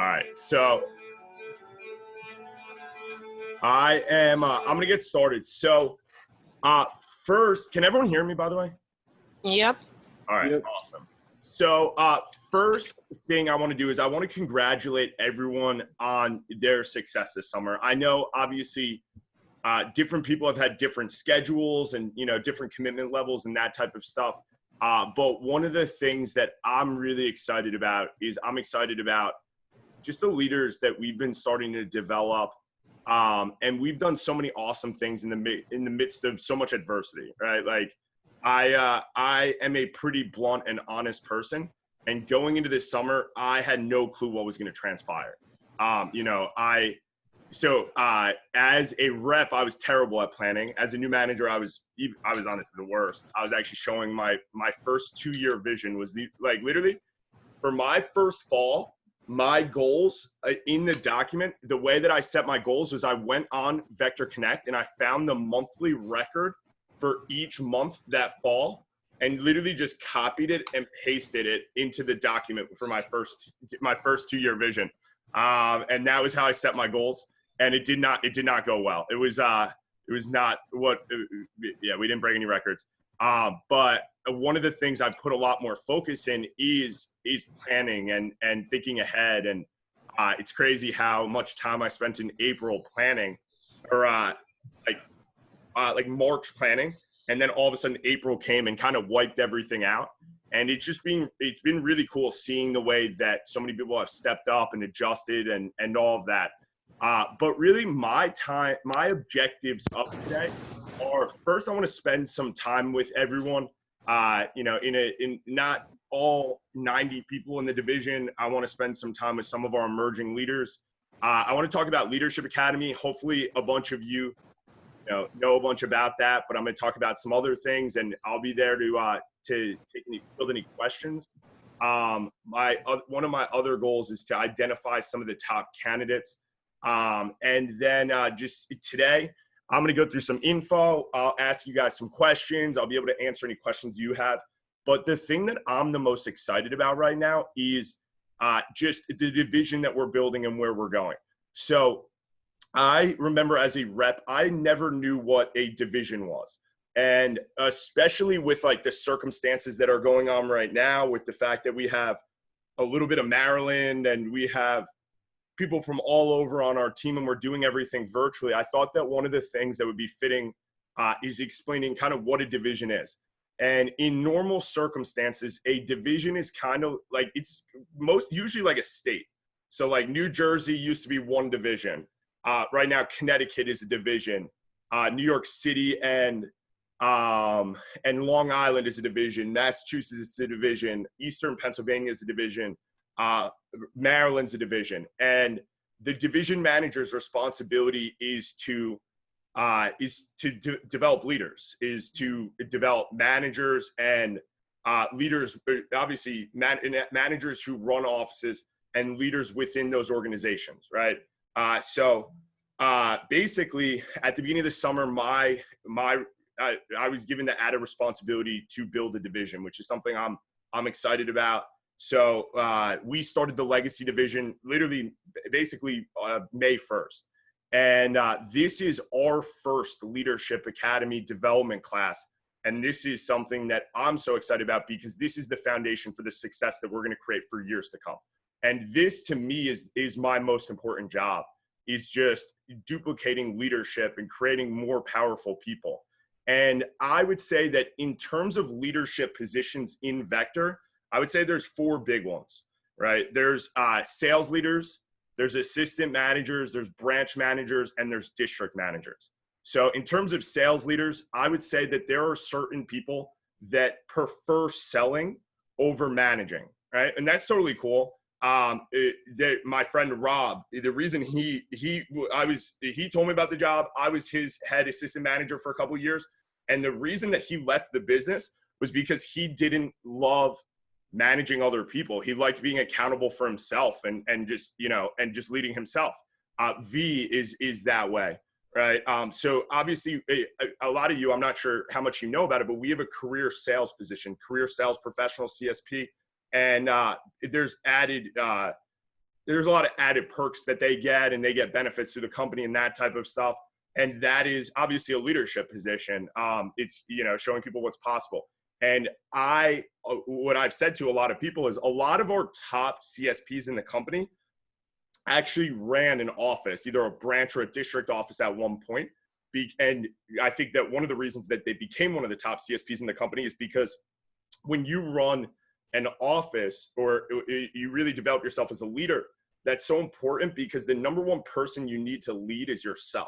All right, so I'm gonna get started. So, first, can everyone hear me, by the way? Yep. All right, Yep. awesome. So, first thing I want to do is I want to congratulate everyone on their success this summer. I know, obviously, different people have had different schedules and, different commitment levels and that type of stuff. But one of the things that I'm really excited about is I'm excited about just the leaders that we've been starting to develop. And we've done so many awesome things in the midst of so much adversity, right? Like I am a pretty blunt and honest person, and going into this summer, I had no clue what was going to transpire. As a rep, I was terrible at planning. As a new manager, I was honestly the worst. I was actually showing my first 2-year vision was literally for my first fall. My goals in the document, the way that I set my goals was I went on Vector Connect and I found the monthly record for each month that fall and literally just copied it and pasted it into the document for my first 2-year vision. And that was how I set my goals. And it did not go well. It was not what, we didn't break any records. But one of the things I put a lot more focus in is planning and thinking ahead. And it's crazy how much time I spent in April planning, or like March planning, and then all of a sudden April came and kind of wiped everything out. And it's been really cool seeing the way that so many people have stepped up and adjusted and all of that. But really my objectives of today are, first, I want to spend some time with everyone, in not all 90 people in the division. I want to spend some time with some of our emerging leaders. I want to talk about Leadership Academy. Hopefully a bunch of you know a bunch about that, but I'm going to talk about some other things, and I'll be there to field any questions. One of my other goals is to identify some of the top candidates. And then just today, I'm going to go through some info. I'll ask you guys some questions. I'll be able to answer any questions you have. But the thing that I'm the most excited about right now is just the division that we're building and where we're going. So I remember as a rep, I never knew what a division was. And especially with like the circumstances that are going on right now, with the fact that we have a little bit of Maryland and we have people from all over on our team and we're doing everything virtually, I thought that one of the things that would be fitting is explaining kind of what a division is. And in normal circumstances, a division is kind of like, it's usually like a state. So like New Jersey used to be one division. Right now, Connecticut is a division. New York City and Long Island is a division. Massachusetts is a division. Eastern Pennsylvania is a division. Maryland's a division. And the division manager's responsibility is to develop leaders, is to develop managers and leaders, obviously managers who run offices and leaders within those organizations, right? Basically, at the beginning of the summer, I was given the added responsibility to build a division, which is something I'm excited about. So we started the legacy division literally basically May 1st. And this is our first Leadership Academy development class. And this is something that I'm so excited about because this is the foundation for the success that we're going to create for years to come. And this, to me, is my most important job, is just duplicating leadership and creating more powerful people. And I would say that in terms of leadership positions in Vector, I would say there's 4 big ones, right? There's sales leaders, there's assistant managers, there's branch managers, and there's district managers. So in terms of sales leaders, I would say that there are certain people that prefer selling over managing, right? And that's totally cool. My friend Rob, the reason he told me about the job, I was his head assistant manager for a couple of years. And the reason that he left the business was because he didn't love managing other people. He liked being accountable for himself and just leading himself. V is that way, right? So obviously a lot of you, I'm not sure how much you know about it, but we have a career sales position, career sales professional, CSP. And there's added there's a lot of added perks that they get, and they get benefits through the company and that type of stuff. And that is obviously a leadership position. It's, you know, showing people what's possible. And what I've said to a lot of people is a lot of our top CSPs in the company actually ran an office, either a branch or a district office at one point. And I think that one of the reasons that they became one of the top CSPs in the company is because when you run an office, or you really develop yourself as a leader, that's so important, because the number one person you need to lead is yourself,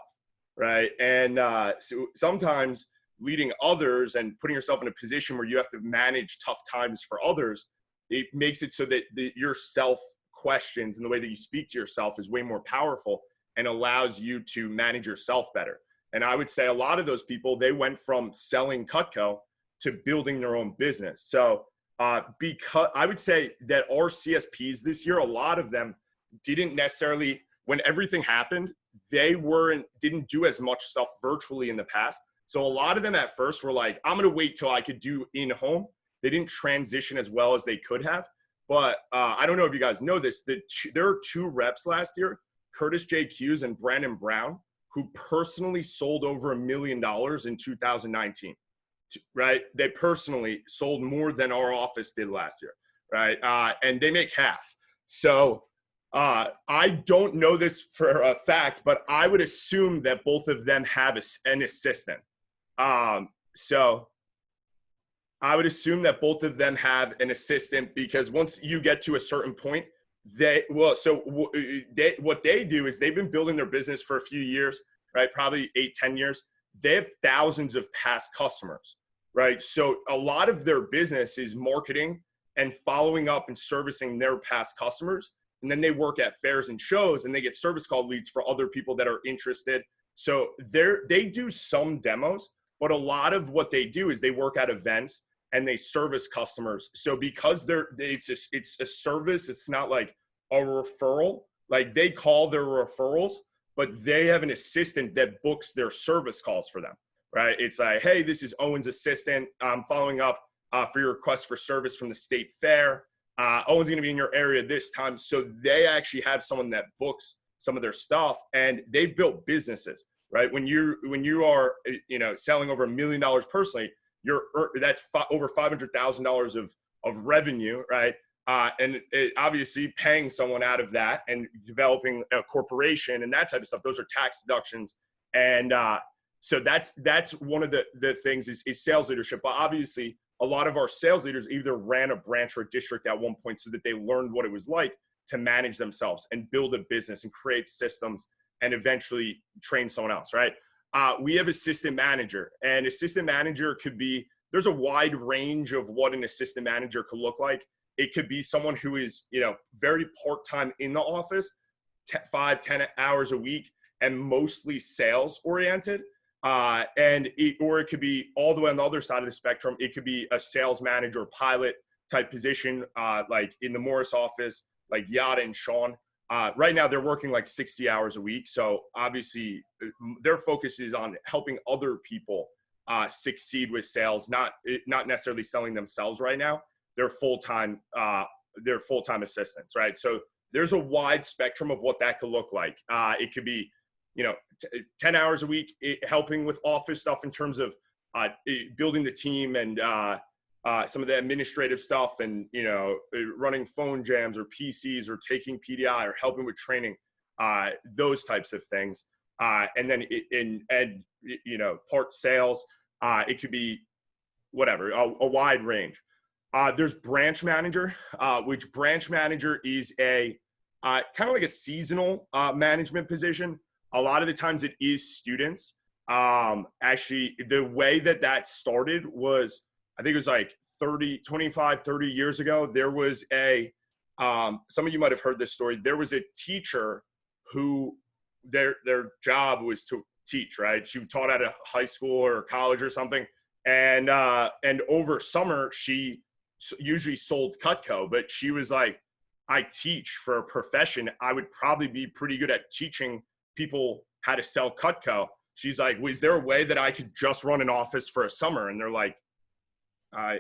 right? And so sometimes leading others and putting yourself in a position where you have to manage tough times for others, it makes it so that your self questions and the way that you speak to yourself is way more powerful and allows you to manage yourself better. And I would say a lot of those people, they went from selling Cutco to building their own business. So because I would say that our CSPs this year, a lot of them didn't necessarily, when everything happened, they didn't do as much stuff virtually in the past. So a lot of them at first were like, I'm going to wait till I could do in-home. They didn't transition as well as they could have. But I don't know if you guys know this, there are 2 reps last year, Curtis J. Hughes and Brandon Brown, who personally sold over $1 million in 2019, right? They personally sold more than our office did last year, right? And they make half. So I don't know this for a fact, but I would assume that both of them have an assistant. So I would assume that both of them have an assistant, because once you get to a certain point, what they do is they've been building their business for a few years, right? Probably 8-10 years. They have thousands of past customers, right? So a lot of their business is marketing and following up and servicing their past customers. And then they work at fairs and shows, and they get service call leads for other people that are interested. So they do some demos, but a lot of what they do is they work at events and they service customers. So because it's a service, it's not like a referral. Like, they call their referrals, but they have an assistant that books their service calls for them, right? It's like, hey, this is Owen's assistant. I'm following up for your request for service from the state fair. Owen's going to be in your area this time. So they actually have someone that books some of their stuff, and they've built businesses, right? When you are, you know, selling over $1 million personally, that's over $500,000 of revenue, right? And obviously paying someone out of that and developing a corporation and that type of stuff, those are tax deductions. And so that's one of the things is sales leadership. But obviously a lot of our sales leaders either ran a branch or a district at one point so that they learned what it was like to manage themselves and build a business and create systems and eventually train someone else, right? We have assistant manager, and assistant manager there's a wide range of what an assistant manager could look like. It could be someone who is, you know, very part-time in the office, 5-10 hours a week, and mostly sales oriented. Or it could be all the way on the other side of the spectrum. It could be a sales manager, pilot type position, like in the Morris office, like Yada and Sean. Right now they're working like 60 hours a week. So obviously their focus is on helping other people succeed with sales, not necessarily selling themselves right now. They're full-time assistants, right? So there's a wide spectrum of what that could look like. It could be, you know, 10 hours a week helping with office stuff in terms of building the team and some of the administrative stuff, and, you know, running phone jams or PCs or taking PDI or helping with training, those types of things. And then you know, part sales, it could be whatever, a wide range. There's branch manager, which branch manager is a kind of like a seasonal management position. A lot of the times it is students. Actually, the way that started was, I think it was like 30 years ago. There was some of you might have heard this story. There was a teacher who their job was to teach, right? She taught at a high school or college or something. And over summer, she usually sold Cutco, but she was like, I teach for a profession. I would probably be pretty good at teaching people how to sell Cutco. She's like, was there a way that I could just run an office for a summer? And they're like, I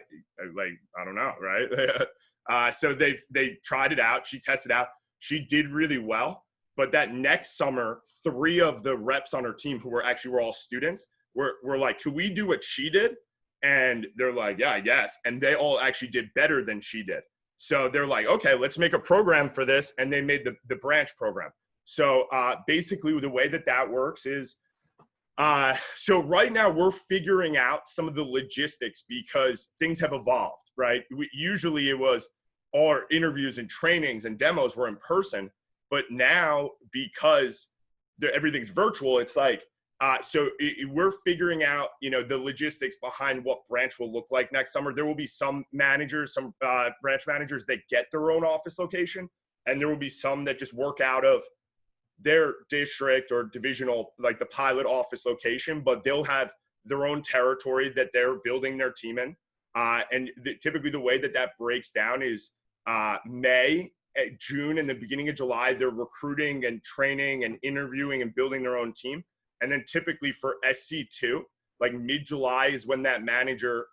don't know, right? So they tried it out. She tested out. she did really well. But that next summer, 3 of the reps on her team who were all students were like, could we do what she did? And they're like, yeah, yes. And they all actually did better than she did. So they're like, okay, let's make a program for this. And they made the branch program. So basically the way that works is, so right now we're figuring out some of the logistics because things have evolved, right? Usually it was our interviews and trainings and demos were in person, but now because everything's virtual, it's like, we're figuring out, the logistics behind what branch will look like next summer. There will be some managers, some branch managers that get their own office location, and there will be some that just work out of their district or divisional, like the pilot office location, but they'll have their own territory that they're building their team in. And typically the way that breaks down is May, June, and the beginning of July, they're recruiting and training and interviewing and building their own team. And then typically for SC2, like mid-July is when that manager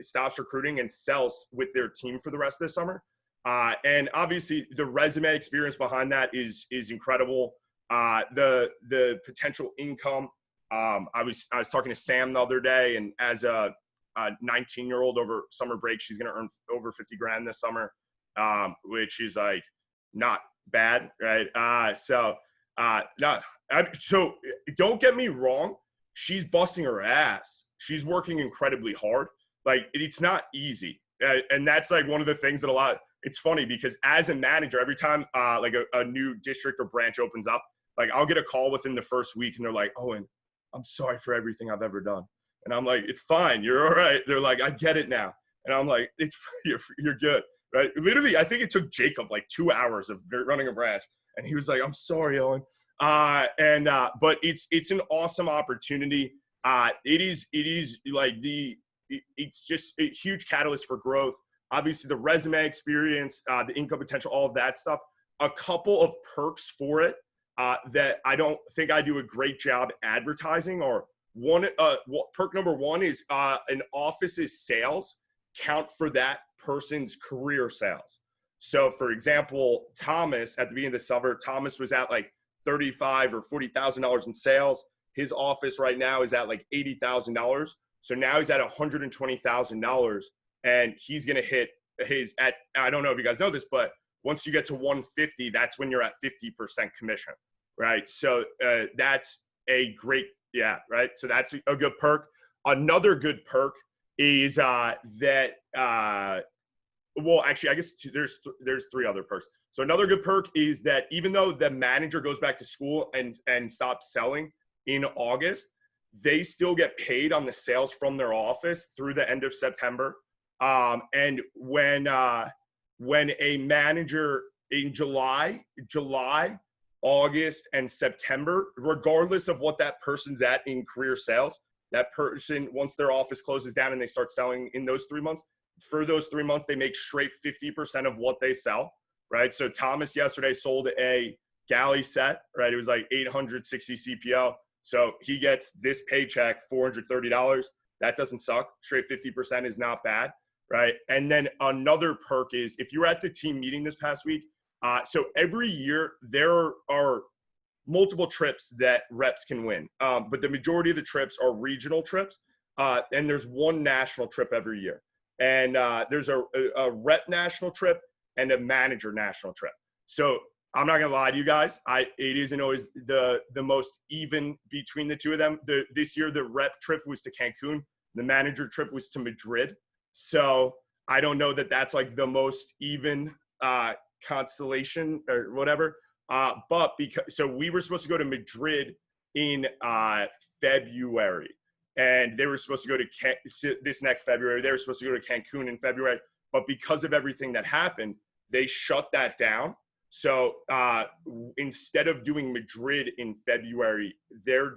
stops recruiting and sells with their team for the rest of the summer. And obviously the resume experience behind that is incredible. The potential income. I was talking to Sam the other day, and as a 19-year-old over summer break, she's going to earn over 50 grand this summer, which is like not bad, right? So don't get me wrong. She's busting her ass. She's working incredibly hard. Like, it's not easy. And that's like one of the things that it's funny because as a manager, every time like a new district or branch opens up, like I'll get a call within the first week and they're like, Owen, I'm sorry for everything I've ever done. And I'm like, it's fine. You're all right. They're like, I get it now. And I'm like, you're good. Right. Literally, I think it took Jacob like 2 hours of running a branch. And he was like, I'm sorry, Owen. But it's an awesome opportunity. It is like it's just a huge catalyst for growth. Obviously the resume experience, the income potential, all of that stuff. A couple of perks for it that I don't think I do a great job advertising. Or perk number one is an office's sales count for that person's career sales. So for example, Thomas at the beginning of the summer, Thomas was at like $35,000 or $40,000 in sales. His office right now is at like $80,000. So now he's at $120,000, and he's going to hit I don't know if you guys know this, but once you get to 150, that's when you're at 50% commission, right? So that's a great, right? So that's a good perk. Another good perk is that, well, actually, I guess there's 3 other perks. So another good perk is that even though the manager goes back to school and stops selling in August, they still get paid on the sales from their office through the end of September. And when a manager in July, August, and September, regardless of what that person's at in career sales, that person, once their office closes down and they start selling in those 3 months, for those 3 months, they make straight 50% of what they sell, right? So Thomas yesterday sold a galley set, right? It was like 860 CPO. So he gets this paycheck, $430. That doesn't suck. Straight 50% is not bad, right? And then another perk is if you were at the team meeting this past week, so every year there are multiple trips that reps can win, but the majority of the trips are regional trips, and there's one national trip every year. And there's a rep national trip and a manager national trip. So I'm not gonna lie to you guys. It isn't always the most even between the two of them. This year, the rep trip was to Cancun. The manager trip was to Madrid. So I don't know that that's like the most even constellation or whatever. But so we were supposed to go to Madrid in February, and they were supposed to go to this next February. They were supposed to go to Cancun in February, but because of everything that happened, they shut that down. So instead of doing Madrid in February, they're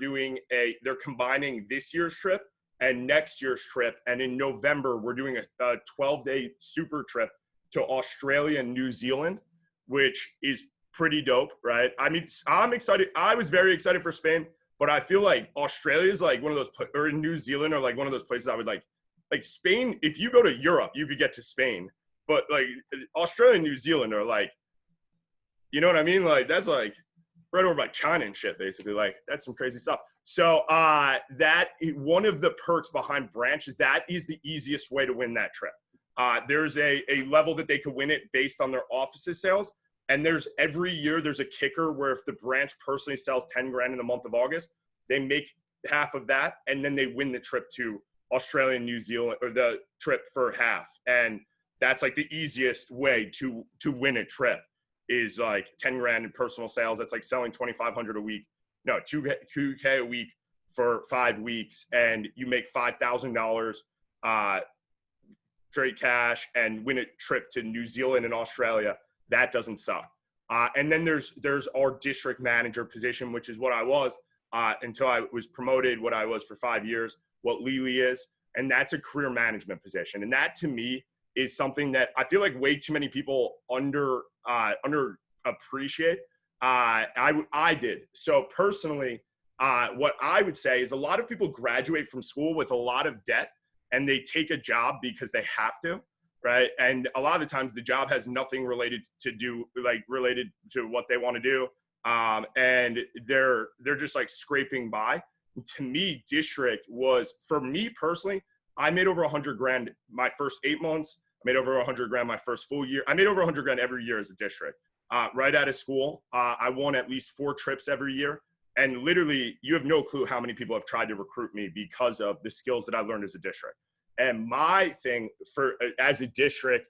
combining this year's trip and next year's trip. And in November, we're doing a 12-day super trip to Australia and New Zealand, which is pretty dope, right? I mean, I'm excited. I was very excited for Spain, but I feel like Australia is like one of those, or New Zealand are like one of those places I would like Spain. If you go to Europe, you could get to Spain, but like Australia and New Zealand are like You know what I mean? Like, that's like right over by China and shit, basically. Like, that's some crazy stuff. So that one of the perks behind branch is that is the easiest way to win that trip. There's a level that they could win it based on their offices sales. And there's every year there's a kicker where if the branch personally sells 10 grand in the month of August, they make half of that. And then they win the trip to Australia and New Zealand, or the trip for half. And that's like the easiest way to win a trip is like 10 grand in personal sales. That's like selling 2,500 a week. No, 2K a week for 5 weeks. And you make $5,000 straight cash and win a trip to New Zealand and Australia. That doesn't suck. And then there's our district manager position, which is what I was until I was promoted, what I was for 5 years, what Lily is. And that's a career management position. And that to me is something that I feel like way too many people under appreciate. I did. So personally, what I would say is a lot of people graduate from school with a lot of debt and they take a job because they have to. Right. And a lot of the times the job has nothing related to what they want to do. And they're just like scraping by. To me, district was, for me personally, I made over 100 grand my first 8 months. I made over 100 grand my first full year. I made over 100 grand every year as a district. Right out of school, I won at least 4 trips every year. And literally, you have no clue how many people have tried to recruit me because of the skills that I learned as a district. And my thing as a district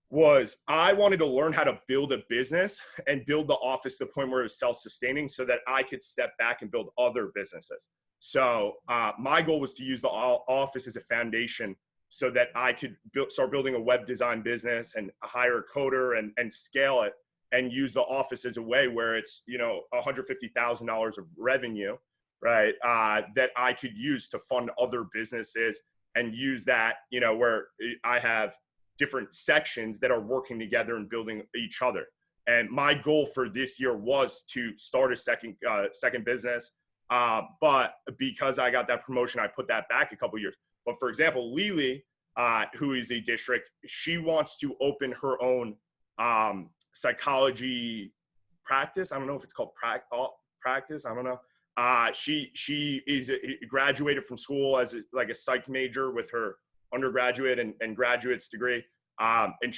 was I wanted to learn how to build a business and build the office to the point where it was self-sustaining so that I could step back and build other businesses. So my goal was to use the office as a foundation so that I could start building a web design business and hire a coder and scale it and use the office as a way where it's, $150,000 of revenue, right, that I could use to fund other businesses and use that, where I have different sections that are working together and building each other. And my goal for this year was to start a second business. But because I got that promotion, I put that back a couple of years. But for example, Lily, who is a district, she wants to open her own psychology practice. I don't know if it's called practice. I don't know. She is graduated from school as a psych major with her undergraduate and graduate's degree. And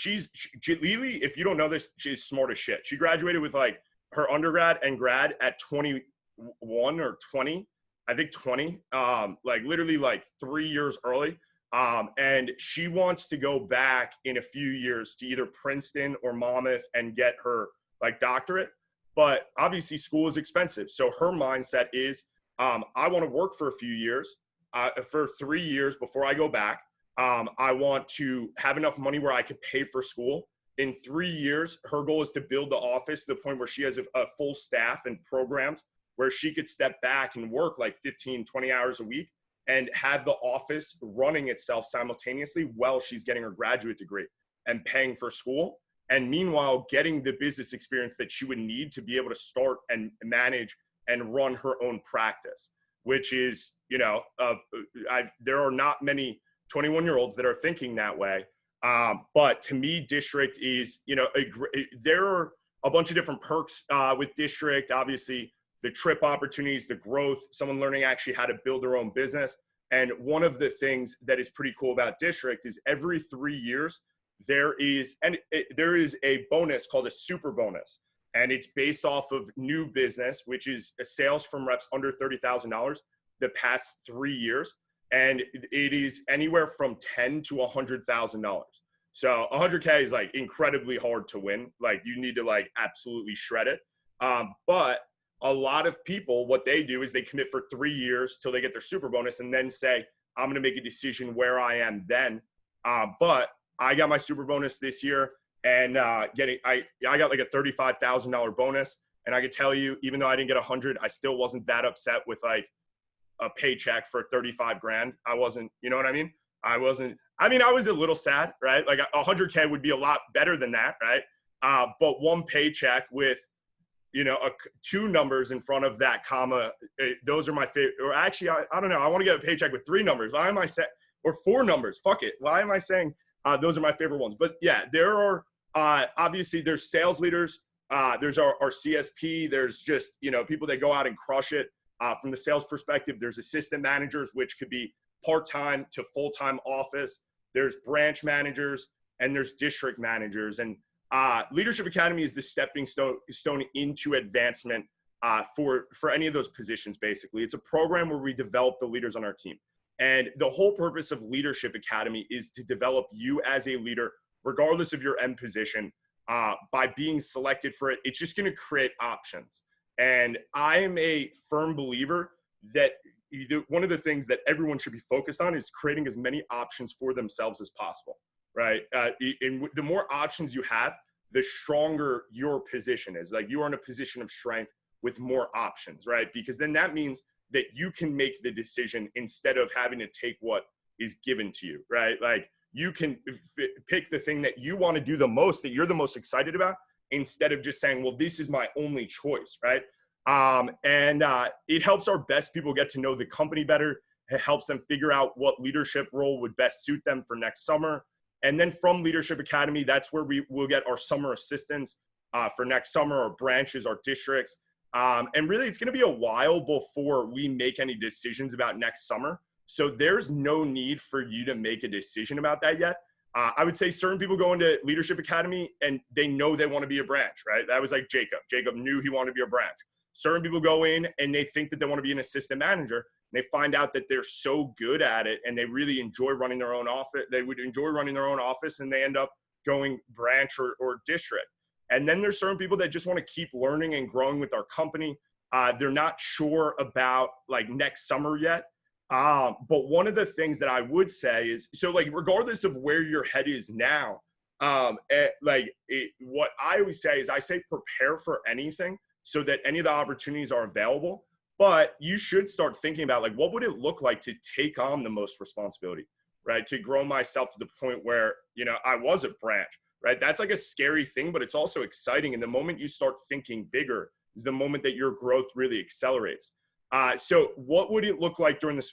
Lily, if you don't know this, she's smart as shit. She graduated with like her undergrad and grad at 21 or 20, I think 20, like literally like 3 years early. And she wants to go back in a few years to either Princeton or Monmouth and get her like doctorate. But obviously school is expensive. So her mindset is, I want to work for a few years, for 3 years before I go back. I want to have enough money where I could pay for school. In 3 years, her goal is to build the office to the point where she has a full staff and programs where she could step back and work like 15, 20 hours a week and have the office running itself simultaneously while she's getting her graduate degree and paying for school. And meanwhile, getting the business experience that she would need to be able to start and manage and run her own practice, which is, there are not many 21-year-olds that are thinking that way. But to me, district is, there are a bunch of different perks with district. Obviously, the trip opportunities, the growth, someone learning actually how to build their own business. And one of the things that is pretty cool about district is every 3 years, there is a bonus called a super bonus. And it's based off of new business, which is a sales from reps under $30,000 the past 3 years. And it is anywhere from $10,000 to $100,000. So 100K is like incredibly hard to win. Like you need to like absolutely shred it. But a lot of people, what they do is they commit for 3 years till they get their super bonus and then say, I'm going to make a decision where I am then. But I got my super bonus this year and I got like a $35,000 bonus. And I could tell you, even though I didn't get 100, I still wasn't that upset with like a paycheck for 35 grand. I wasn't, you know what I mean? I was a little sad, right? Like 100K would be a lot better than that, right? But one paycheck with, 2 numbers in front of that comma, those are my favorite. Or actually, I don't know. I want to get a paycheck with 3 numbers. Why am I saying, or 4 numbers? Fuck it. Why am I saying those are my favorite ones? But yeah, there are obviously there's sales leaders There's our CSP. There's just, people that go out and crush it. From the sales perspective, there's assistant managers, which could be part-time to full-time office. There's branch managers, and there's district managers. And Leadership Academy is the stepping stone into advancement for any of those positions, basically. It's a program where we develop the leaders on our team. And the whole purpose of Leadership Academy is to develop you as a leader, regardless of your end position. By being selected for it, it's just going to create options. And I am a firm believer that one of the things that everyone should be focused on is creating as many options for themselves as possible, right? And the more options you have, the stronger your position is. Like, you are in a position of strength with more options, right? Because then that means that you can make the decision instead of having to take what is given to you, right? Like, you can pick the thing that you want to do the most, that you're the most excited about, instead of just saying, well, this is my only choice, right? It helps our best people get to know the company better. It helps them figure out what leadership role would best suit them for next summer. And then from Leadership Academy, that's where we will get our summer assistants for next summer, our branches, our districts. And really, it's going to be a while before we make any decisions about next summer. So there's no need for you to make a decision about that yet. I would say certain people go into Leadership Academy and they know they want to be a branch, right? That was like Jacob. Jacob knew he wanted to be a branch. Certain people go in and they think that they want to be an assistant manager. And they find out that they're so good at it and they really enjoy running their own office. They would enjoy running their own office, and they end up going branch or district. And then there's certain people that just want to keep learning and growing with our company. They're not sure about like next summer yet. But one of the things that I would say is, so like, regardless of where your head is now, what I always say is, I say prepare for anything so that any of the opportunities are available. But you should start thinking about, like, what would it look like to take on the most responsibility, right? To grow myself to the point where, I was a branch, right? That's like a scary thing, but it's also exciting. And the moment you start thinking bigger is the moment that your growth really accelerates. So what would it look like during the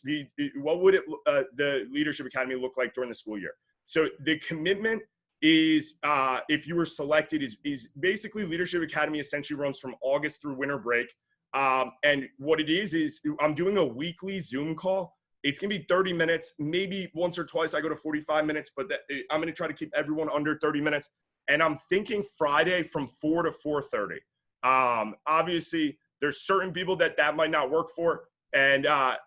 Leadership Academy look like during the school year? So the commitment is, if you were selected, is basically Leadership Academy essentially runs from August through winter break. And what it is I'm doing a weekly Zoom call. It's going to be 30 minutes, maybe once or twice I go to 45 minutes, but I'm going to try to keep everyone under 30 minutes. And I'm thinking Friday from 4 to 4:30. Obviously, there's certain people that might not work for. And at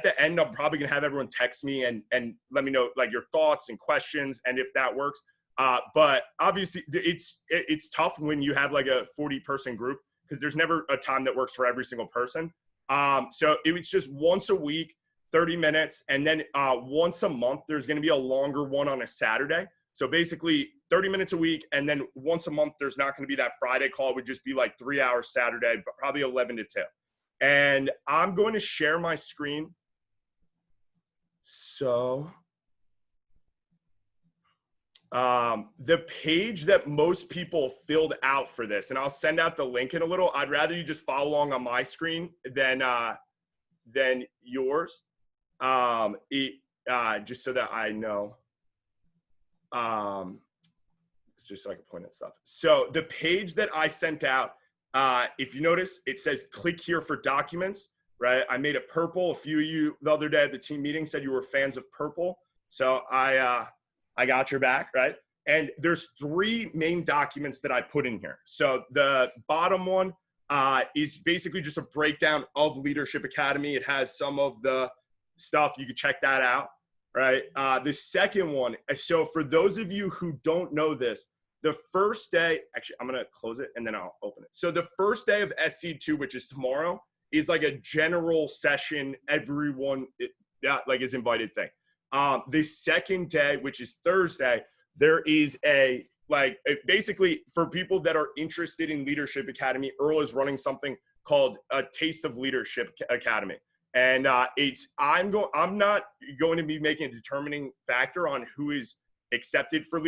the end, I'm probably going to have everyone text me and let me know, like, your thoughts and questions and if that works. But obviously, it's tough when you have like a 40-person group, because there's never a time that works for every single person. So it was just once a week, 30 minutes. And then once a month, there's going to be a longer one on a Saturday. So basically 30 minutes a week. And then once a month, there's not going to be that Friday call. It would just be like 3 hours Saturday, but probably 11 to 2. And I'm going to share my screen. So the page that most people filled out for this, and I'll send out the link in a little. I'd rather you just follow along on my screen than yours. Just so that I know. It's just so I can point at stuff. So the page that I sent out, if you notice, it says click here for documents, right? I made it purple. A few of you the other day at the team meeting said you were fans of purple. So I got your back, right? And there's 3 main documents that I put in here. So the bottom one is basically just a breakdown of Leadership Academy. It has some of the stuff. You can check that out, right? The second one, so for those of you who don't know this, the first day, actually, I'm going to close it and then I'll open it. So the first day of SC2, which is tomorrow, is like a general session. Everyone is invited thing. The second day, which is Thursday, there is basically for people that are interested in Leadership Academy, Earl is running something called a Taste of Leadership Academy. And I'm not going to be making a determining factor on who is accepted for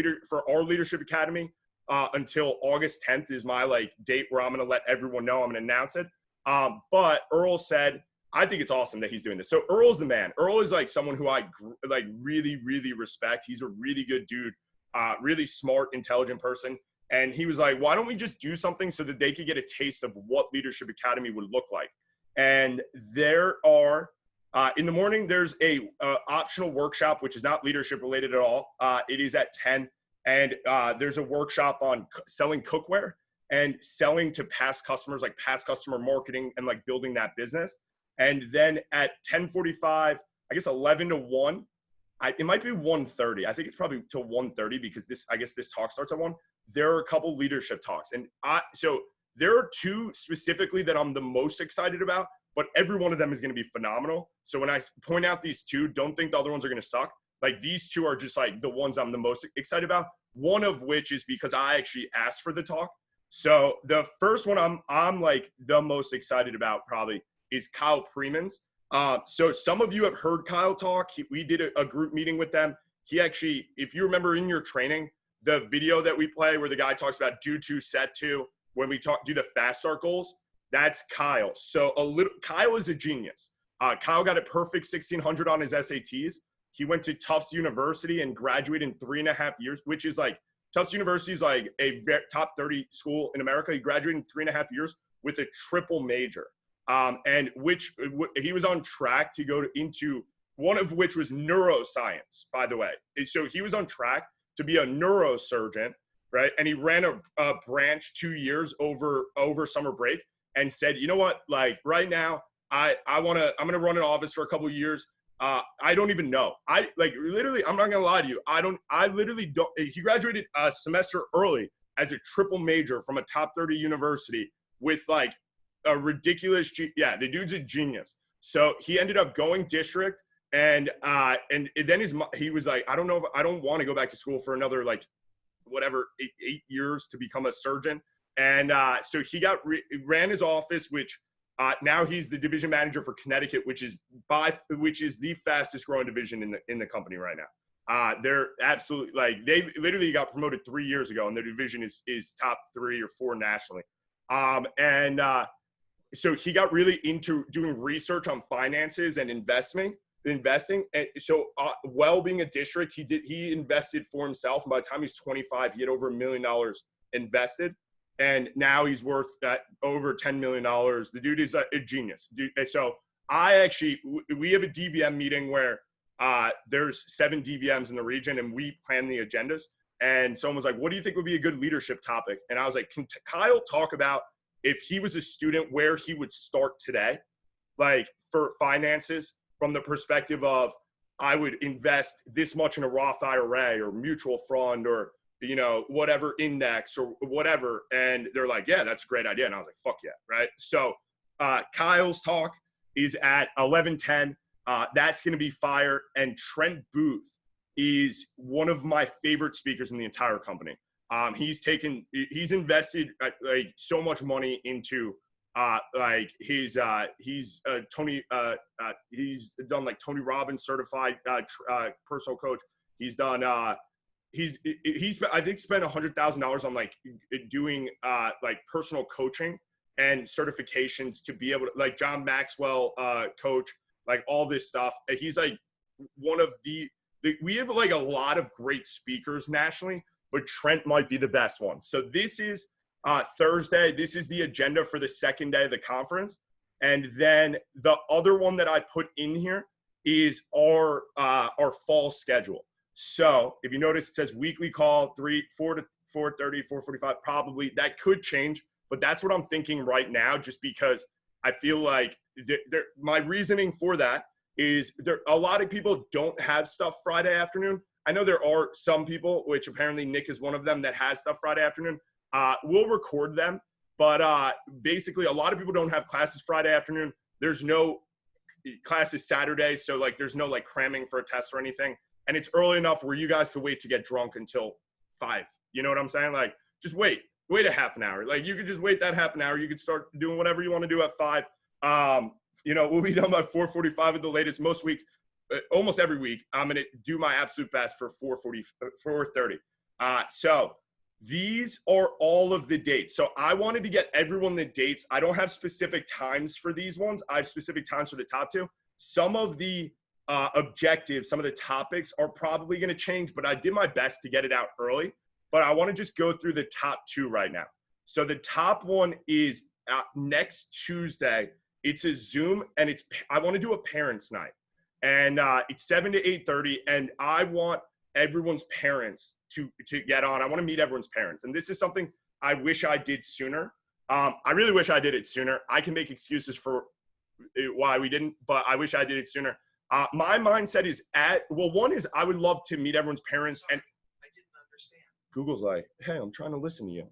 our Leadership Academy until August 10th is my date where I'm going to let everyone know. I'm going to announce it. But Earl said, I think it's awesome that he's doing this. So Earl's the man. Earl is someone who I really, really respect. He's a really good dude, really smart, intelligent person. And he was like, why don't we just do something so that they could get a taste of what Leadership Academy would look like? And there are, in the morning, there's a optional workshop, which is not leadership related at all. It is at 10. And there's a workshop on selling cookware and selling to past customers, like past customer marketing and like building that business. And then at 10:45, I guess 11 to 1, it might be 1:30. I think it's probably till 1:30 because I guess this talk starts at 1. There are a couple leadership talks. And so there are two specifically that I'm the most excited about, but every one of them is going to be phenomenal. So when I point out these two, don't think the other ones are going to suck. Like these two are just like the ones I'm the most excited about. One of which is because I actually asked for the talk. So the first one I'm like the most excited about probably is Kyle Freeman's. So some of you have heard Kyle talk. We did a group meeting with them. He actually, if you remember in your training, the video that we play where the guy talks about do 2, set 2, when we do the fast start goals, that's Kyle. So Kyle is a genius. Kyle got a perfect 1600 on his SATs. He went to Tufts University and graduated in 3.5 years, which is like, Tufts University is like a top 30 school in America. He graduated in 3.5 years with a triple major. And which he was on track to go into, one of which was neuroscience, by the way. So he was on track to be a neurosurgeon, right? And he ran a branch 2 years over summer break and said, you know what, like right now, I'm going to run an office for a couple of years. I don't even know. I'm not gonna lie to you. I literally don't. He graduated a semester early as a triple major from a top 30 university with like a ridiculous, the dude's a genius. So he ended up going district and then he was like, I don't know if I don't want to go back to school for another like whatever, eight years to become a surgeon. And so he ran his office, which now he's the division manager for Connecticut, which is the fastest growing division in the company right now. They're absolutely like, they literally got promoted 3 years ago and their division is top 3 or 4 nationally. So he got really into doing research on finances and investing. And so while being a district, he invested for himself. And by the time he's 25, he had over $1 million invested. And now he's worth over $10 million. The dude is a genius. So we have a DVM meeting where there's 7 DVMs in the region and we plan the agendas. And someone was like, what do you think would be a good leadership topic? And I was like, can Kyle talk about if he was a student, where he would start today, like for finances, from the perspective of I would invest this much in a Roth IRA or mutual fund or, you know, whatever index or whatever. And they're like, yeah, that's a great idea. And I was like, fuck yeah. Right. So Kyle's talk is at 11:10. That's going to be fire. And Trent Booth is one of my favorite speakers in the entire company. He's invested like so much money into he's done like Tony Robbins certified personal coach. He's done he's I think spent $100,000 on like doing like personal coaching and certifications to be able to, like John Maxwell coach, like all this stuff. He's like one of we have like a lot of great speakers nationally, but Trent might be the best one. So this is Thursday. This is the agenda for the second day of the conference. And then the other one that I put in here is our fall schedule. So if you notice, it says weekly call, 4 to 4:30, 4:45, probably. That could change, but that's what I'm thinking right now, just because I feel like my reasoning for that is a lot of people don't have stuff Friday afternoon. I know there are some people, which apparently Nick is one of them, that has stuff Friday afternoon. We'll record them, but basically a lot of people don't have classes Friday afternoon. There's no classes Saturday, so like there's no like cramming for a test or anything. And it's early enough where you guys could wait to get drunk until 5. You know what I'm saying? Like just wait a half an hour. Like you could just wait that half an hour. You could start doing whatever you want to do at 5. You know, we'll be done by 4:45 at the latest. Most weeks, almost every week, I'm going to do my absolute best for 4:30. So these are all of the dates. So I wanted to get everyone the dates. I don't have specific times for these ones. I have specific times for the top 2. Some of the objectives, some of the topics are probably going to change, but I did my best to get it out early. but I want to just go through the top two right now. So the top one is next Tuesday. It's a Zoom, and I want to do a parents' night, and it's 7 to 8:30, and I want everyone's parents to get on. I want to meet everyone's parents, and this is something I wish I did sooner. I really wish I did it sooner. I can make excuses for why we didn't, but I wish I did it sooner. My mindset is one is I would love to meet everyone's parents, and I didn't understand. Google's like, hey, I'm trying to listen to you.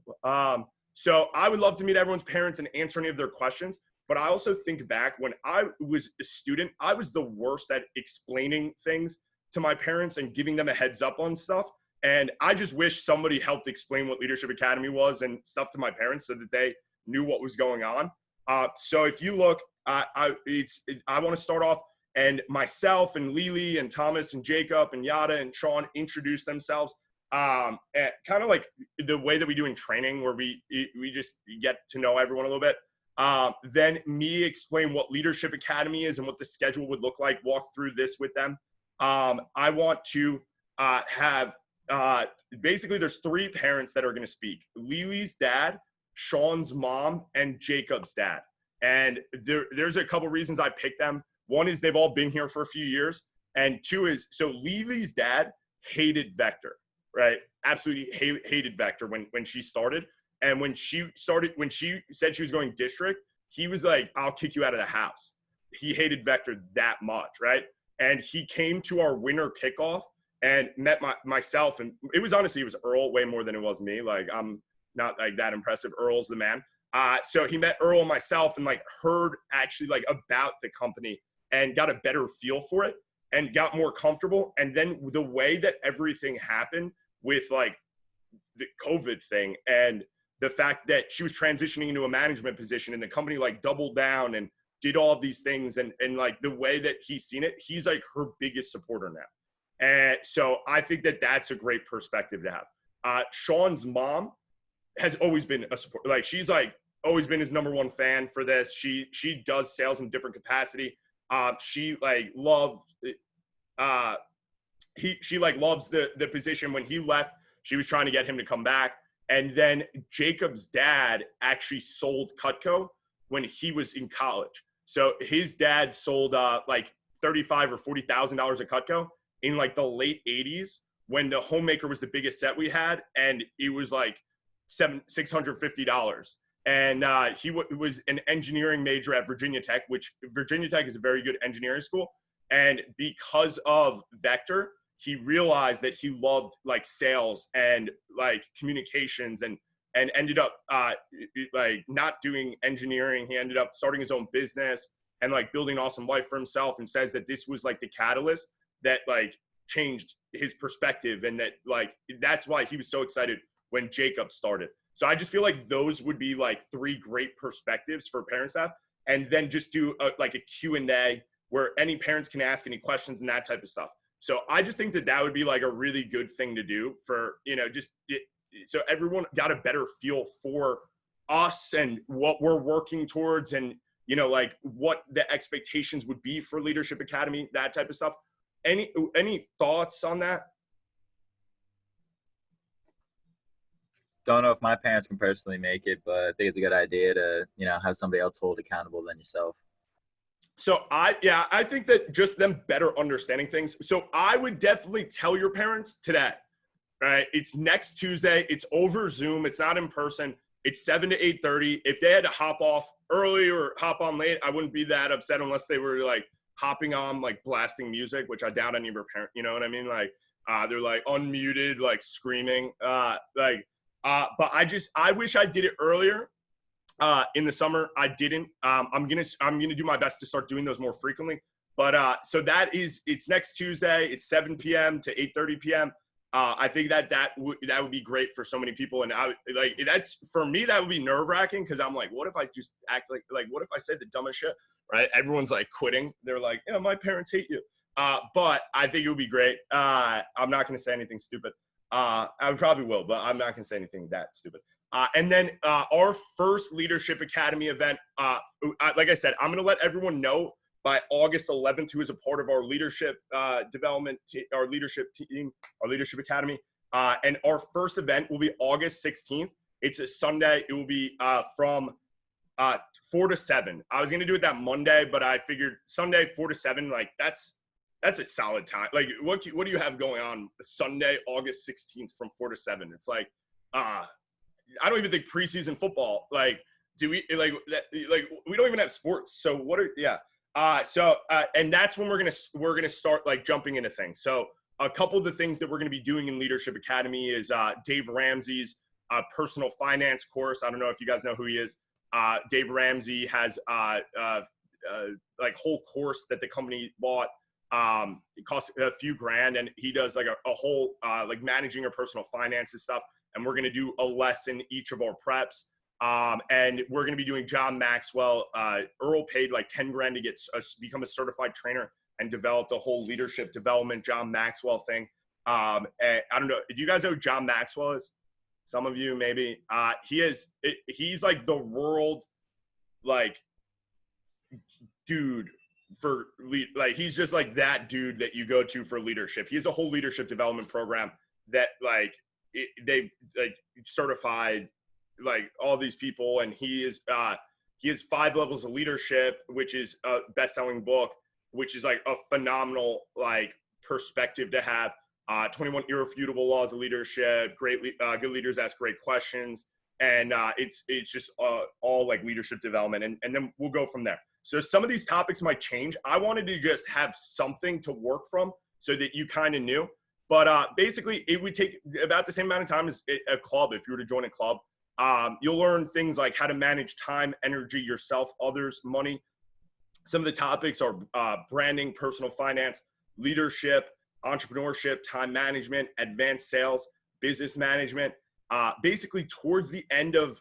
So I would love to meet everyone's parents and answer any of their questions. But I also think back when I was a student, I was the worst at explaining things to my parents and giving them a heads up on stuff. And I just wish somebody helped explain what Leadership Academy was and stuff to my parents so that they knew what was going on. So if you look, I want to start off, and myself and Lily and Thomas and Jacob and Yada and Sean introduce themselves. Kind of like the way that we do in training, where we just get to know everyone a little bit. Then me explain what Leadership Academy is and what the schedule would look like, walk through this with them. I want to have basically there's three parents that are going to speak: Lily's dad, Sean's mom, and Jacob's dad. And there's a couple reasons I picked them. One is they've all been here for a few years. And two is, so Lily's dad hated Vector, right? Absolutely hated Vector when she started. And when she said she was going district, he was like, I'll kick you out of the house. He hated Vector that much, right? And he came to our winter kickoff and met myself. And it was Earl way more than it was me. Like, I'm not like that impressive. Earl's the man. So he met Earl and myself and like heard actually like about the company and got a better feel for it and got more comfortable. And then the way that everything happened with like the COVID thing and the fact that she was transitioning into a management position and the company like doubled down and did all of these things and like the way that he's seen it, he's like her biggest supporter now. And so I think that that's a great perspective to have. Sean's mom has always been a support. Like she's like always been his number one fan for this. She does sales in different capacity. She like loved, she like loves the position. When he left, she was trying to get him to come back. And then Jacob's dad actually sold Cutco when he was in college. So his dad sold like $35,000 or $40,000 of Cutco in like the late 80s when the Homemaker was the biggest set we had. And it was like $650. And he was an engineering major at Virginia Tech, which Virginia Tech is a very good engineering school. And because of Vector, he realized that he loved like sales and like communications and ended up like not doing engineering. He ended up starting his own business and like building an awesome life for himself, and says that this was like the catalyst that like changed his perspective, and that like that's why he was so excited when Jacob started. So I just feel like those would be like three great perspectives for parent staff, and then just do like a Q&A where any parents can ask any questions and that type of stuff. So I just think that would be like a really good thing to do for, so everyone got a better feel for us and what we're working towards, and, like what the expectations would be for Leadership Academy, that type of stuff. Any thoughts on that? Don't know if my parents can personally make it, but I think it's a good idea to, have somebody else hold accountable than yourself. So I think that just them better understanding things. So I would definitely tell your parents today, right? It's next Tuesday. It's over Zoom. It's not in person. It's 7 to 8:30. If they had to hop off early or hop on late, I wouldn't be that upset unless they were like hopping on, like blasting music, which I doubt any of your parents, you know what I mean? Like they're like unmuted, like screaming, but I wish I did it earlier. In the summer, I didn't. I'm gonna do my best to start doing those more frequently. But so it's next Tuesday. It's 7 p.m. to 8:30 p.m. I think that would be great for so many people. And that's for me, that would be nerve wracking, because I'm like, what if I just act like what if I said the dumbest shit? Right? Everyone's like quitting. They're like, yeah, my parents hate you. But I think it would be great. I'm not gonna say anything stupid. I probably will, but I'm not gonna say anything that stupid. And then our first Leadership Academy event, like I said, I'm going to let everyone know by August 11th who is a part of our leadership development, our leadership team, our Leadership Academy. And our first event will be August 16th. It's a Sunday. It will be from 4 to 7. I was going to do it that Monday, but I figured Sunday, 4 to 7, like that's a solid time. Like what do you have going on Sunday, August 16th from 4 to 7? It's like, I don't even think preseason football, like, do we like that? Like we don't even have sports. So and that's when we're going to start like jumping into things. So a couple of the things that we're going to be doing in Leadership Academy is Dave Ramsey's personal finance course. I don't know if you guys know who he is. Dave Ramsey has like whole course that the company bought. It costs a few grand, and he does like a whole like managing your personal finances stuff. And we're going to do a lesson each of our preps. And we're going to be doing John Maxwell. Earl paid like 10 grand to become a certified trainer and develop the whole leadership development John Maxwell thing. And I don't know. Do you guys know who John Maxwell is? Some of you maybe. He's like the world, like, dude for like he's just like that dude that you go to for leadership. He has a whole leadership development program that like they've like certified like all these people, and he has 5 levels of leadership, which is a best-selling book, which is like a phenomenal like perspective to have. 21 irrefutable laws of leadership, good leaders ask great questions, and it's just all like leadership development, and then we'll go from there. So some of these topics might change. I wanted to just have something to work from so that you kind of knew, but basically it would take about the same amount of time as a club. If you were to join a club, you'll learn things like how to manage time, energy, yourself, others, money. Some of the topics are branding, personal finance, leadership, entrepreneurship, time management, advanced sales, business management. Basically, towards the end of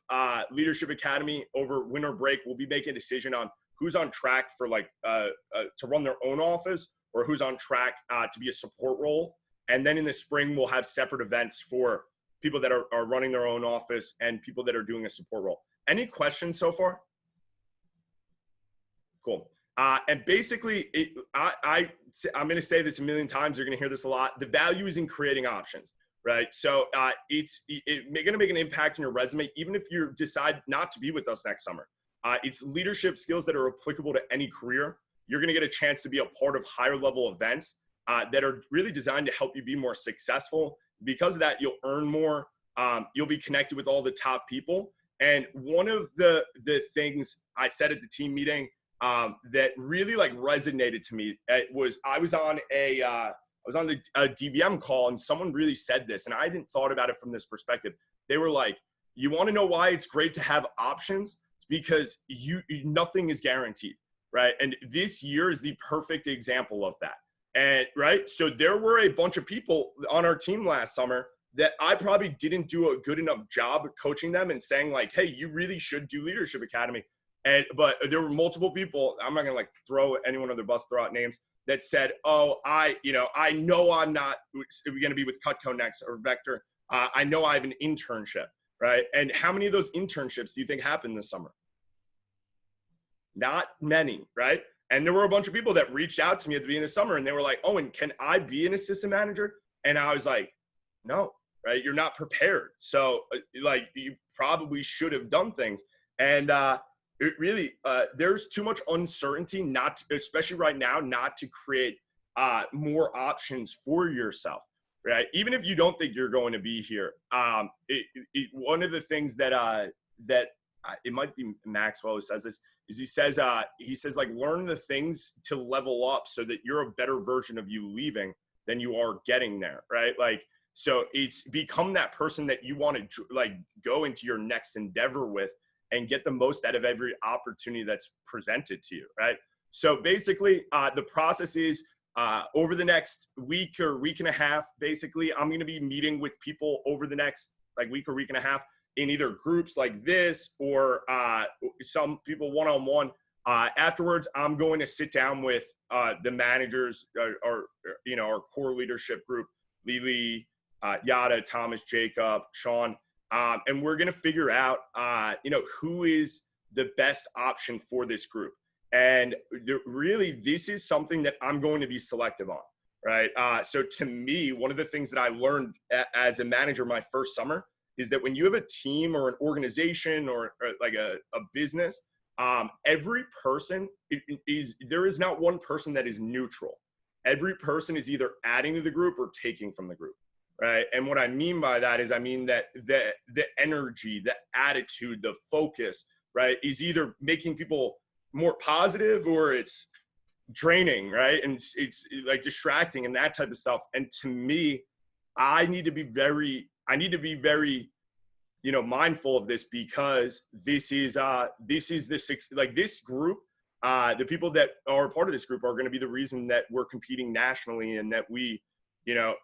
Leadership Academy over winter break, we'll be making a decision on who's on track for like to run their own office or who's on track to be a support role. And then in the spring, we'll have separate events for people that are running their own office and people that are doing a support role. Any questions so far? Cool. And basically, I'm going to say this a million times. You're going to hear this a lot. The value is in creating options, right? So it's going to make an impact on your resume, even if you decide not to be with us next summer. It's leadership skills that are applicable to any career. You're going to get a chance to be a part of higher level events that are really designed to help you be more successful. Because of that, you'll earn more. You'll be connected with all the top people. And one of the things I said at the team meeting that really like resonated to me was I was on a DVM call, and someone really said this, and I hadn't thought about it from this perspective. They were like, "You want to know why it's great to have options? It's because nothing is guaranteed, right? And this year is the perfect example of that." And right, so there were a bunch of people on our team last summer that I probably didn't do a good enough job coaching them and saying like, "Hey, you really should do Leadership Academy." But there were multiple people, I'm not gonna like throw anyone under the bus, throw out names, that said, "Oh, I know I'm not gonna be with Cutco next or Vector. I know I have an internship," right? And how many of those internships do you think happened this summer? Not many, right? And there were a bunch of people that reached out to me at the beginning of the summer, and they were like, "Owen, can I be an assistant manager?" And I was like, "No, right? You're not prepared. So like you probably should have done things." And it really, there's too much uncertainty, especially right now, not to create more options for yourself, right? Even if you don't think you're going to be here. One of the things that it might be Maxwell who says this, is he says like, learn the things to level up so that you're a better version of you leaving than you are getting there, right? Like, so it's become that person that you want to like go into your next endeavor with and get the most out of every opportunity that's presented to you, right? So basically, the process is over the next week or week and a half, basically, I'm going to be meeting with people over the next like week or week and a half in either groups like this or some people one-on-one. Afterwards, I'm going to sit down with the managers or our core leadership group, Lily, Yada, Thomas, Jacob, Sean, and we're going to figure out, who is the best option for this group. And really, this is something that I'm going to be selective on. right? So to me, one of the things that I learned as a manager my first summer is that when you have a team or an organization or like a business, every person there is not one person that is neutral. Every person is either adding to the group or taking from the group, right? And what I mean by that is I mean that the energy, the attitude, the focus, right, is either making people more positive or it's draining, right? And it's like distracting and that type of stuff. And to me, I need to be very, mindful of this, because this is this group, the people that are part of this group are going to be the reason that we're competing nationally and that we,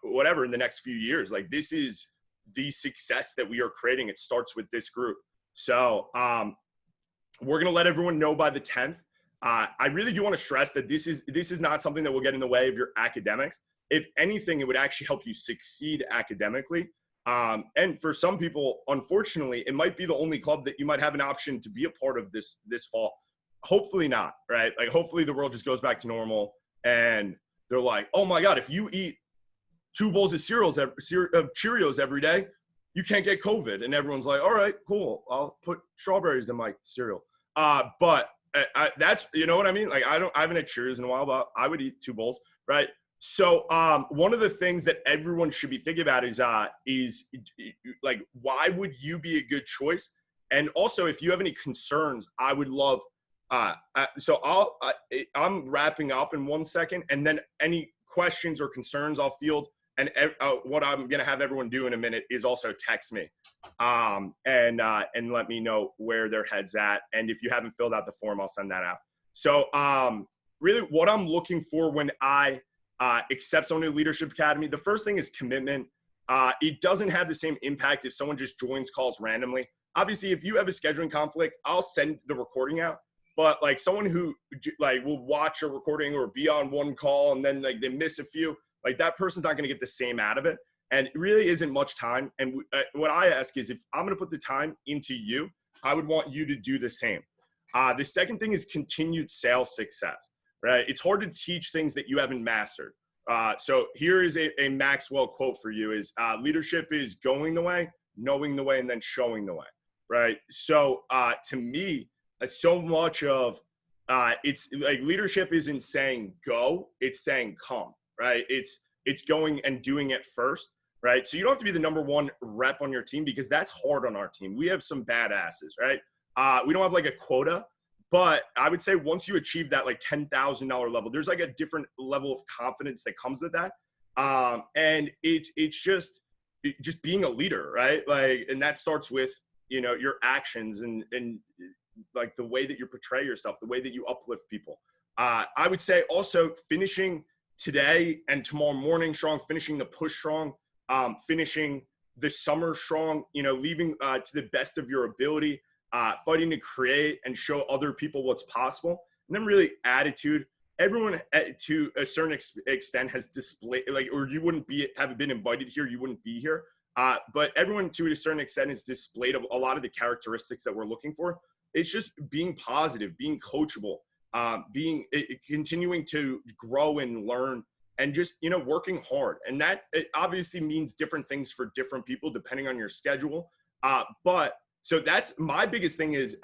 whatever in the next few years. Like, this is the success that we are creating. It starts with this group. So we're going to let everyone know by the 10th. I really do want to stress that this is not something that will get in the way of your academics. If anything, it would actually help you succeed academically. And for some people, unfortunately, it might be the only club that you might have an option to be a part of this fall. Hopefully not, right? Like, hopefully the world just goes back to normal and they're like, oh my God, if you eat 2 bowls of Cheerios every day, you can't get COVID. And everyone's like, all right, cool, I'll put strawberries in my cereal. But that's, you know what I mean? Like, I haven't had Cheerios in a while, but I would eat 2 bowls, right? So one of the things that everyone should be thinking about is like, why would you be a good choice? And also, if you have any concerns, I would love, so I'm wrapping up in 1 second, and then any questions or concerns I'll field. And what I'm going to have everyone do in a minute is also text me and let me know where their head's at. And if you haven't filled out the form, I'll send that out. So really what I'm looking for when I accept someone to Leadership Academy, the first thing is commitment. It doesn't have the same impact if someone just joins calls randomly. Obviously, if you have a scheduling conflict, I'll send the recording out. But like, someone who like will watch a recording or be on one call and then like they miss a few, like, that person's not going to get the same out of it. And it really isn't much time. And what I ask is, if I'm going to put the time into you, I would want you to do the same. The second thing is continued sales success, right? It's hard to teach things that you haven't mastered. So here is a Maxwell quote for you is, leadership is going the way, knowing the way, and then showing the way, right? So to me, so much of it's like, leadership isn't saying go, it's saying come, right? It's going and doing it first, right? So you don't have to be the number 1 rep on your team, because that's hard on our team. We have some badasses, right? We don't have like a quota, but I would say once you achieve that like $10,000 level, there's like a different level of confidence that comes with that. And it's just being a leader, right? Like, and that starts with, your actions and like the way that you portray yourself, the way that you uplift people. I would say also finishing today and tomorrow morning strong, finishing the push strong, finishing the summer strong, leaving to the best of your ability, fighting to create and show other people what's possible. And then really attitude. Everyone to a certain extent has displayed, like, or you wouldn't have been invited here, you wouldn't be here. But everyone to a certain extent has displayed a lot of the characteristics that we're looking for. It's just being positive, being coachable, continuing to grow and learn, and just, working hard. And that, it obviously means different things for different people depending on your schedule. But so that's my biggest thing is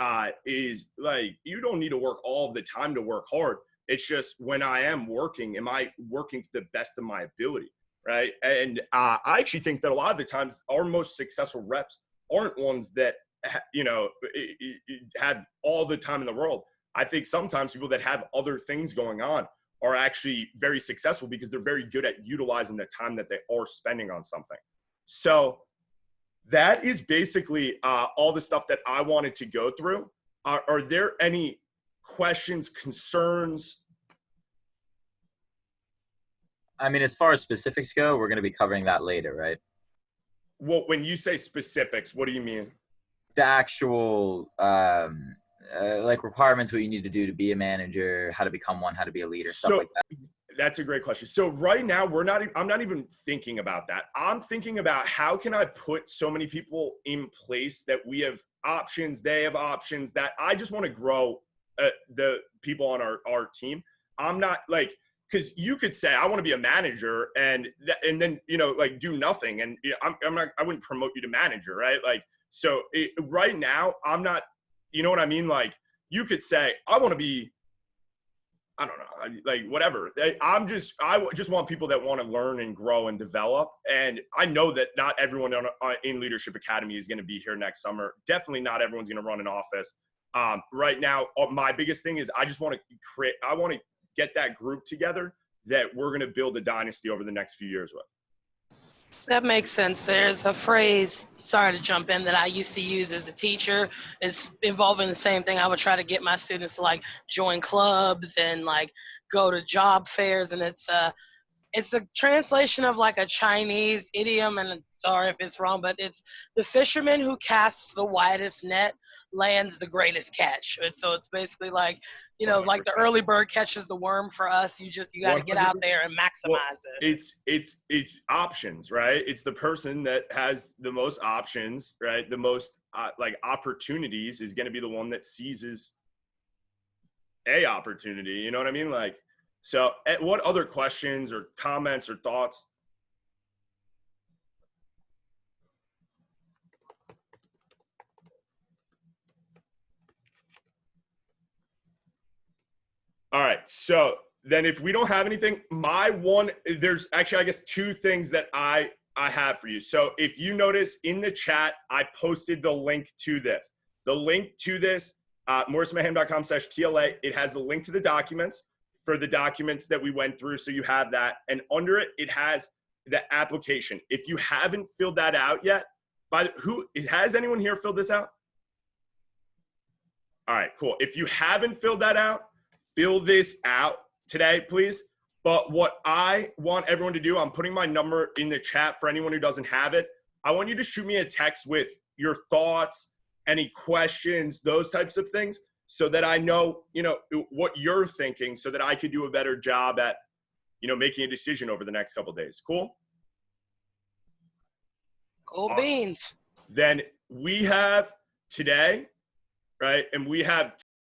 like, you don't need to work all of the time to work hard. It's just, when I am working, am I working to the best of my ability, right? And I actually think that a lot of the times our most successful reps aren't ones that, have all the time in the world. I think sometimes people that have other things going on are actually very successful because they're very good at utilizing the time that they are spending on something. So that is basically all the stuff that I wanted to go through. Are there any questions, concerns? I mean, as far as specifics go, we're going to be covering that later, right? Well, when you say specifics, what do you mean? The actual like requirements, what you need to do to be a manager, how to become one, how to be a leader, stuff like that. That's a great question. So right now I'm not even thinking about that. I'm thinking about how can I put so many people in place that we have options, they have options, that I just want to grow the people on our team. I'm not like, because you could say, I want to be a manager and then, you know, like do nothing. And you know, I wouldn't promote you to manager, right? Like, so right now I'm not, you know what I mean? Like you could say, I want to be, I don't know, like whatever. I just want people that want to learn and grow and develop. And I know that not everyone in Leadership Academy is going to be here next summer. Definitely not everyone's going to run an office. Right now, my biggest thing is I just want to get that group together that we're going to build a dynasty over the next few years with. That makes sense. There's a phrase, sorry to jump in, that I used to use as a teacher. It's involving the same thing. I would try to get my students to like join clubs and like go to job fairs, and it's a translation of like a Chinese idiom, and sorry if it's wrong, but it's the fisherman who casts the widest net lands the greatest catch. And so it's basically like, you know, 100%. like the early bird catches the worm for us. You got to get out there and maximize it. It's options, right? It's the person that has the most options, right? The most like opportunities is going to be the one that seizes a opportunity. You know what I mean? Like, so what other questions or comments or thoughts? All right. So then if we don't have anything, there's actually, I guess, two things that I have for you. So if you notice in the chat, I posted the link to this. The link to this, morrismayhem.com/TLA, it has the link to the documents for the documents that we went through. So you have that. And under it, it has the application. If you haven't filled that out yet, has anyone here filled this out? All right, cool. If you haven't filled that out, fill this out today, please. But what I want everyone to do, I'm putting my number in the chat for anyone who doesn't have it. I want you to shoot me a text with your thoughts, any questions, those types of things, so that I know, you know, what you're thinking, so that I could do a better job at, you know, making a decision over the next couple of days. Cool? Cool beans. Then we have today, right? And we have